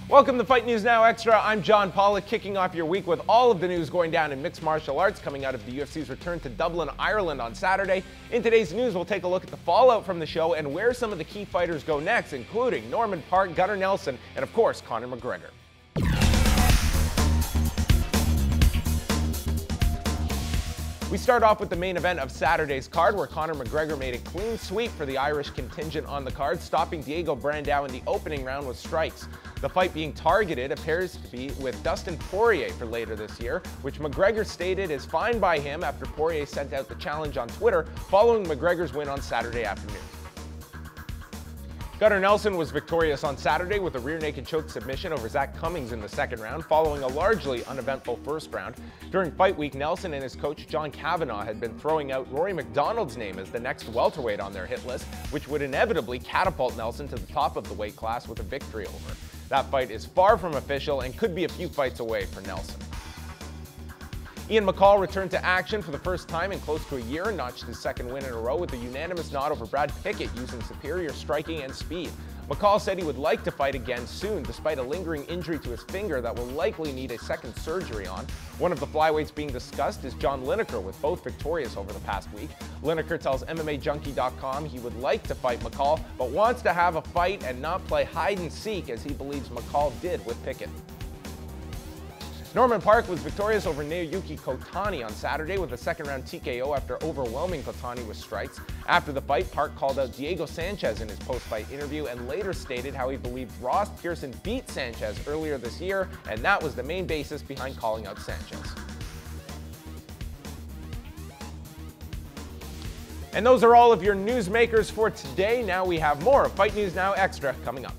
Welcome to Fight News Now Extra. I'm John Pollock, kicking off your week with all of the news going down in mixed martial arts coming out of the UFC's return to Dublin, Ireland on Saturday. In today's news, we'll take a look at the fallout from the show and where some of the key fighters go next, including Norman Parke, Gunnar Nelson, and of course, Conor McGregor. We start off with the main event of Saturday's card, where Conor McGregor made a clean sweep for the Irish contingent on the card, stopping Diego Brandao in the opening round with strikes. The fight being targeted appears to be with Dustin Poirier for later this year, which McGregor stated is fine by him after Poirier sent out the challenge on Twitter following McGregor's win on Saturday afternoon. Gunnar Nelson was victorious on Saturday with a rear naked choke submission over Zach Cummings in the second round, following a largely uneventful first round. During fight week, Nelson and his coach John Kavanagh had been throwing out Rory McDonald's name as the next welterweight on their hit list, which would inevitably catapult Nelson to the top of the weight class with a victory over. That fight is far from official and could be a few fights away for Nelson. Ian McCall returned to action for the first time in close to a year and notched his second win in a row with a unanimous nod over Brad Pickett using superior striking and speed. McCall said he would like to fight again soon, despite a lingering injury to his finger that will likely need a second surgery on. One of the flyweights being discussed is John Lineker, with both victorious over the past week. Lineker tells MMAJunkie.com he would like to fight McCall, but wants to have a fight and not play hide and seek as he believes McCall did with Pickett. Norman Parke was victorious over Naoyuki Kotani on Saturday with a second-round TKO after overwhelming Kotani with strikes. After the fight, Parke called out Diego Sanchez in his post-fight interview and later stated how he believed Ross Pearson beat Sanchez earlier this year, and that was the main basis behind calling out Sanchez. And those are all of your newsmakers for today. Now we have more of Fight News Now Extra coming up.